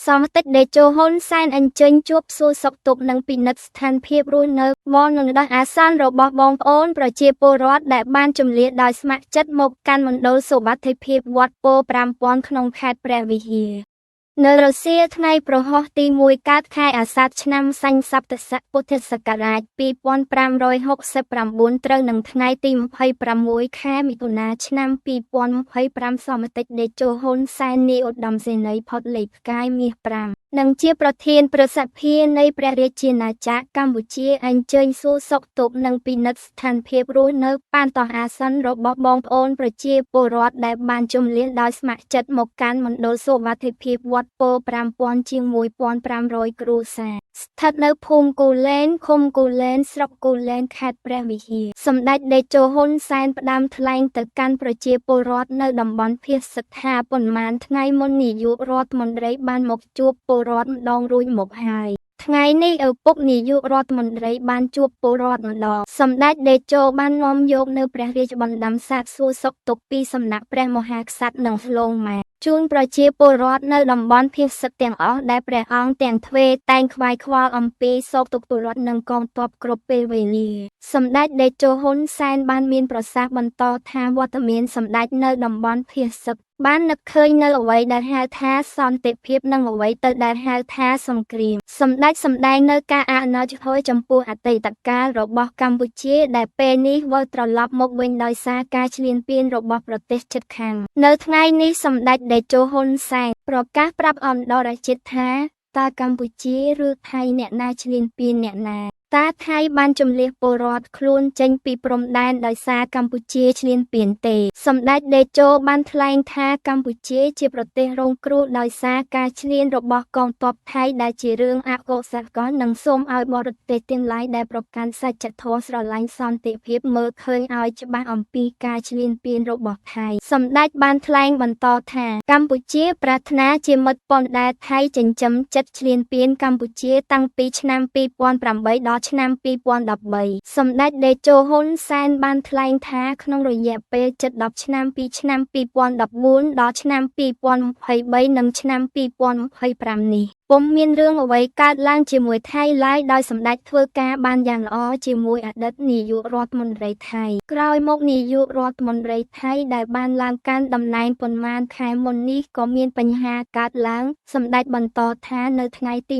សមតិចដេជោហ៊ុនសែនអញ្ជើញជួបសួរសុខទុក្ខនិងពិនិត្យស្ថានភាពរស់នៅបងនឹងដោះអាសន្នរបស់បងប្អូនប្រជាពលរដ្ឋដែលបានជម្លៀសដោយស្ម័គ្រចិត្តមកកាន់មណ្ឌលសុវត្ថិភាពវត្តពោធិ៍5000ក្នុងខេត្តព្រះវិហារនៅរសៀលថ្ងៃប្រហោះទី1កើតខែអាសាឍឆ្នាំសញ្ញស័ព្ទស័កពុទ្ធសករាជ2569ត្រូវនឹងថ្ងៃទី26ខែមិថុនាឆ្នាំ2025សមតិចដេជោហ៊ុនសែននាយឧត្តមសេនីយ៍ផុតលេខផ្កាយមាស5និងជាប្រធានព្រឹទ្ធសភានៃព្រះរាជាណាចក្រកម្ពុជាអញ្ជើញសួរសុខទុក្ខនិងពិនិត្យស្ថានភាពរស់នៅប៉ាន់តោះអាសន្នរបស់បងប្អូនប្រជាពលរដ្ឋដែលបានជម្លៀសដោយស្ម័គ្រចិត្តមកកាន់មណ្ឌលសុវត្ថិភាពវត្តពោធិ៍5000ជាង1500គ្រួសារស្ថិតនៅភូមិគូលែនឃុំគូលែនស្រុកគូលែនខេត្តព្រះវិហារសម្ដេចតេជោហ៊ុនសែនផ្ដាំថ្លែងទៅកាន់ប្រជាពលរដ្ឋនៅតំបន់ភៀសសិដ្ឋាប៉ុន្មានថ្ងៃមុននាយករដ្ឋមន្ត្រីបានមកជួបពលរដ្ឋម្ដងរួចមកហើយថ្ងៃនេះឪពុកនាយករដ្ឋមន្ត្រីបានជួបពលរដ្ឋម្ដងសម្ដេចតេជោបាននាំយកនៅព្រះរាជបណ្ដាំសាកសួរសុខទុក្ខពីសំណាក់ព្រះមហាក្សត្រនិងស្លងម៉ែជូនប្រជាពលរដ្ឋនៅតំបន់ភៀសសិទ្ធទាំងអស់ដែលព្រះអង្គទាំងទ្វេតែងខ្វាយខ្វល់អំពីសោកទុក្ខពលរដ្ឋនិងកងទ័ពគ្រប់ពេលវេលាសម្ដេចតេជោហ៊ុនសែនបានមានប្រសាសន៍បន្តថាវត្តមានសម្ដេចនៅតំបន់ភៀសសិទ្ធបាននឹកឃើញនៅអ្វីដែលហៅថាសន្តិភាពនិងអ្វីទៅដែលហៅថាសង្គ្រាមសម្ដេចសម្ដែងនៅការអនុជធចំពោះអតីតកាលរបស់កម្ពុជាដែលពេលនេះវិលត្រឡប់មកវិញដោយសារការឈ្លានពានរបស់ប្រទេសជិតខាងនៅថ្ងៃនេះសម្ដេចតេជោហ៊ុនសែនប្រកាសប្រាប់អន្តរជាតិថាតើកម្ពុជាឬថៃអ្នកណាឈ្លានពានអ្នកណាតើថៃបានជម្លៀសពលរដ្ឋខ្លួនចេញពីព្រំដែនដោយសារកម្ពុជាឈ្លានពានទេសម្ដេចតេជោបានថ្លែងថាកម្ពុជាជាប្រទេសរងគ្រោះដោយសារការឈ្លានរបស់កងទ័ពថៃដែលជារឿងអកុសលករនិងសូមឲ្យបរទេសទាំងឡាយដែលប្រកាន់សច្ចធម៌ស្រឡាញ់សន្តិភាពមើលឃើញឲ្យច្បាស់អំពីការឈ្លានពានរបស់ថៃសម្ដេចបានថ្លែងបន្តថាកម្ពុជាប្រាថ្នាជាមិត្តប៉ុនដែលថៃចិញ្ចឹមចិត្តឈ្លានពានកម្ពុជាតាំងពីឆ្នាំ2008ដល់ឆ្នាំ2013សម្ដេចតេជោហ៊ុនសែនបានថ្លែងថាក្នុងរយៈពេលជិត10ឆ្នាំពីឆ្នាំ2014ដល់ឆ្នាំ2023និងឆ្នាំ2025នេះពុំមានរឿងអ្វីកើតឡើងជាមួយថៃឡើយដោយសម្ដេចធ្វើការបានយ៉ាងល្អជាមួយអតីតនាយករដ្ឋមន្ត្រីថៃក្រោយមកនាយករដ្ឋមន្ត្រីថៃដែលបានឡើងកាន់តំណែងប៉ុន្មានខែមុននេះក៏មានបញ្ហាកើតឡើងសម្ដេចបន្តថានៅថ្ងៃទី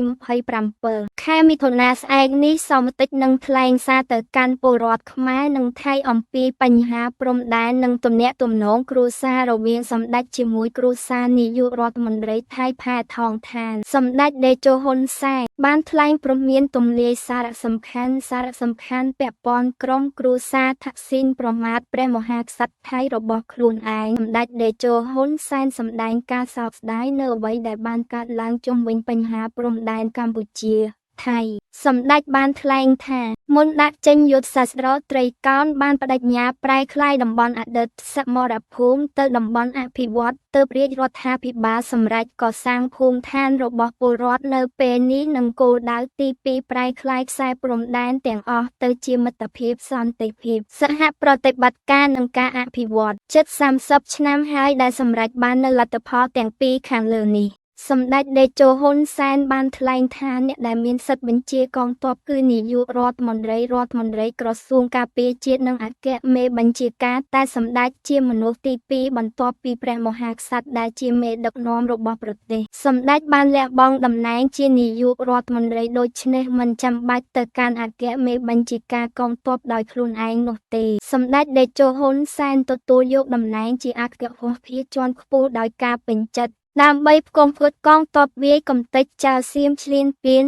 27ខែមិថុនាស្អែកនេះសមតិចនឹងថ្លែងសារទៅកាន់ពលរដ្ឋខ្មែរនិងថៃអំពីបញ្ហាព្រំដែននិងទំនាក់ទំនងគ្រួសាររវាងសម្ដេចជាមួយគ្រួសារនាយករដ្ឋមន្ត្រីថៃផែថងថានសម្ដេចតេជោហ៊ុនសែនបានថ្លែងព្រមានទម្លាយសារៈសំខាន់ពាក់ព័ន្ធក្រុមគ្រួសារថាក់ស៊ីនប្រមាថព្រះមហាក្សត្រថៃរបស់ខ្លួនឯងសម្ដេចតេជោហ៊ុនសែនសម្ដែងការសោកស្ដាយនៅអ្វីដែលបានកើតឡើងជុំវិញបញ្ហាព្រំដែនកម្ពុជាថៃសម្ដេចបានថ្លែងថាមុនដាក់ចេញយុទ្ធសាស្ត្រត្រីកោណបានបដិញ្ញាប្រែក្លាយតំបន់អតីតសមរភូមិទៅតំបន់អភិវឌ្ឍទើបរាជរដ្ឋាភិបាលសម្រេចកសាងភូមិឋានរបស់ពលរដ្ឋនៅពេលនេះនឹងគោលដៅទី2ប្រែក្លាយខ្សែព្រំដែនទាំងអស់ទៅជាមិត្តភាពសន្តិភាពសហប្រតិបត្តិការនិងការអភិវឌ្ឍជិត30ឆ្នាំហើយដែលសម្រេចបាននូវលទ្ធផលទាំងពីរខាងលើនេះសម្ដេចតេជោហ៊ុនសែនបានថ្លែងថាអ្នកដែលមានសិទ្ធិបញ្ជាកងទ័ពគឺនាយករដ្ឋមន្ត្រីក្រសួងការពារជាតិនិងអគ្គមេបញ្ជាការតែសម្ដេចជាមនុស្សទី2បន្ទាប់ពីព្រះមហាក្សត្រដែលជាមេដឹកនាំរបស់ប្រទេសសម្ដេចបានលះបង់តំណែងជានាយករដ្ឋមន្ត្រីដូច្នេះមិនចាំបាច់ទៅកាន់អគ្គមេបញ្ជាការកងទ័ពដោយខ្លួនឯងនោះទេសម្ដេចតេជោហ៊ុនសែនទទួលយកតំណែងជាអគ្គភូមិភាគជាន់ខ្ពស់ដោយការពេញចិត្តដើម្បីផ្គុំផ្គត់កងទ័ពវាយកំទេចចៅសៀមឈ្លានពាន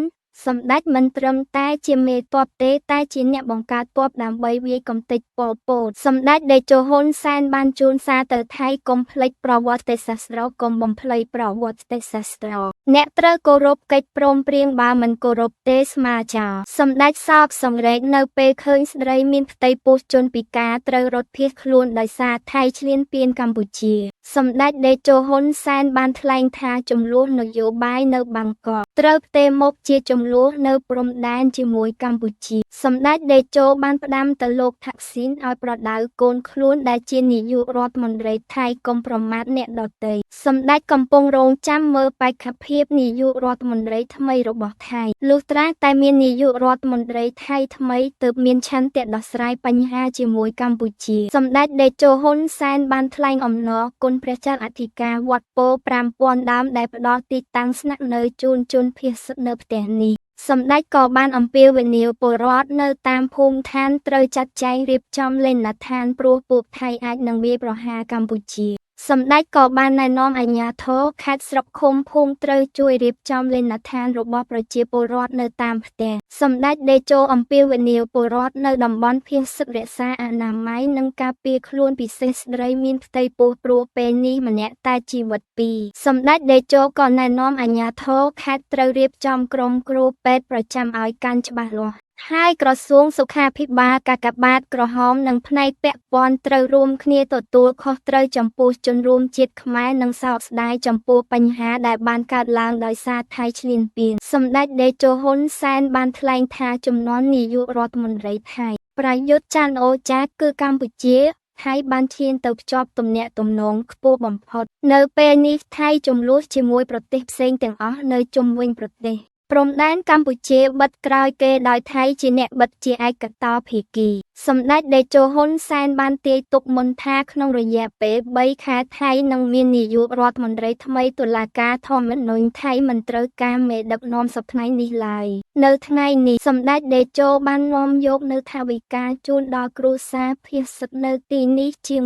សម្ដេចមិនត្រឹមតែជាមេទ័ពទេតែជាអ្នកបង្កើតទ័ពដើម្បីវាយកំទេចប៉ុលពតសម្ដេចតេជោហ៊ុនសែនបានជូនសារទៅថៃកុំភ្លេចប្រវត្តិសាស្ត្រកុំបំភ្លៃប្រវត្តិសាស្ត្រអ្នកត្រូវគោរពកិច្ចព្រមព្រៀងបើមិនគោរពទេស្មើចោលសម្ដេចសោកសង្រេងនៅពេលឃើញស្ត្រីមានផ្ទៃពោះជនពិការត្រូវរត់ភៀសខ្លួនដោយសារថៃឈ្លានពានកម្ពុជា សម្ដេចតេជោហ៊ុនសែនបានថ្លែងថាចំនួននយោបាយនៅបាងកកត្រូវផ្ទេរមកជាចំនួននៅព្រំដែនជាមួយកម្ពុជាសម្ដេចតេជោបានផ្ដាំទៅលោកថាក់ស៊ីនឲ្យប្រដៅកូនខ្លួនដែលជានាយករដ្ឋមន្ត្រីថៃកុំប្រមាថអ្នកដទៃសម្ដេចកំពុងរងចាំមើលបេក្ខភាពនាយករដ្ឋមន្ត្រីថ្មីរបស់ថៃលុះត្រាតែមាននាយករដ្ឋមន្ត្រីថៃថ្មីទើបមានឆន្ទៈដោះស្រាយបញ្ហាជាមួយកម្ពុជាសម្ដេចតេជោហ៊ុនសែនបានថ្លែងអំណរគុណព្រះចៅអធិការវត្តពោធិ៍ 5000 ដើមដែលផ្ដល់ទីតាំងស្នាក់នៅជូនជនភៀសនៅផ្ទះនេះសម្ដេចក៏បានអំពាវនាវពលរដ្ឋនៅតាមភូមិឋានត្រូវចាត់ចែងរៀបចំលេណដ្ឋានព្រោះពួកថៃអាចនឹងវាយប្រហារកម្ពុជាសម្ដេចក៏បានណែនាំអាជ្ញាធរខេត្តស្រុកឃុំភូមិត្រូវជួយរៀបចំលេណដ្ឋានរបស់ប្រជាពលរដ្ឋនៅតាមផ្ទះសម្ដេចតេជោអំពាវនាវពលរដ្ឋនៅតំបន់ភៀសរក្សាអនាម័យនិងការពារខ្លួនពិសេសស្ត្រីមានផ្ទៃពោះព្រោះពេលនេះម្នាក់តែជីវិតពីរសម្ដេចតេជោក៏ណែនាំអាជ្ញាធរខេត្តត្រូវរៀបចំក្រុមគ្រូពេទ្យប្រចាំឲ្យកាន់ច្បាស់លាស់ហើយក្រសួងសុខាភិបាលកាកបាទក្រហមនិងផ្នែកពាក់ព័ន្ធត្រូវរួមគ្នាទទួលខុសត្រូវចំពោះជនរួមជាតិខ្មែរនិងសោកស្ដាយចំពោះបញ្ហាដែលបានកើតឡើងដោយសារថៃឈ្លានពានសម្ដេចតេជោហ៊ុនសែនបានថ្លែងថាជំនាន់នាយករដ្ឋមន្ត្រីថៃប្រយុទ្ធច័ន្ទអូចាគឺកម្ពុជាថៃបានឈានទៅភ្ជាប់ទំនាក់ទំនងខ្ពស់បំផុតនៅពេលនេះថៃចំនួនជាមួយប្រទេសផ្សេងទាំងអស់នៅជុំវិញប្រទេសព្រំដែនកម្ពុជាបិទក្រោយគេដោយថៃជាអ្នកបិទជាឯកតោភាគីសម្ដេចតេជោហ៊ុនសែនបានទាយទុកមុនថាក្នុងរយៈពេល3ខែថៃនឹងមាននាយករដ្ឋមន្ត្រីថ្មីតុលាការធម្មនុញ្ញថៃមិនត្រូវការមេដឹកនាំសប្តាហ៍នេះឡើយនៅថ្ងៃនេះសម្ដេចតេជោបាននាំយកនៅថវិកាជូនដល់គ្រួសារភៀសនៅទីនេះជាង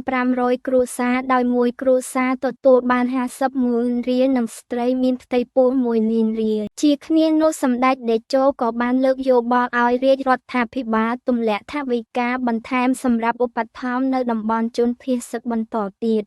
1500 គ្រួសារដោយមួយគ្រួសារទទួលបាន50,000 រៀលនិងស្ត្រីមានផ្ទៃពោះ1លានរៀលជាគ្នានោះសម្ដេចតេជោក៏បានលើកយោបល់ឲ្យរាជរដ្ឋាភិបាលទម្លាក់ថវិកាបន្ថែមសម្រាប់ឧបត្ថម្ភនៅតំបន់ជនភៀសបន្តទៀត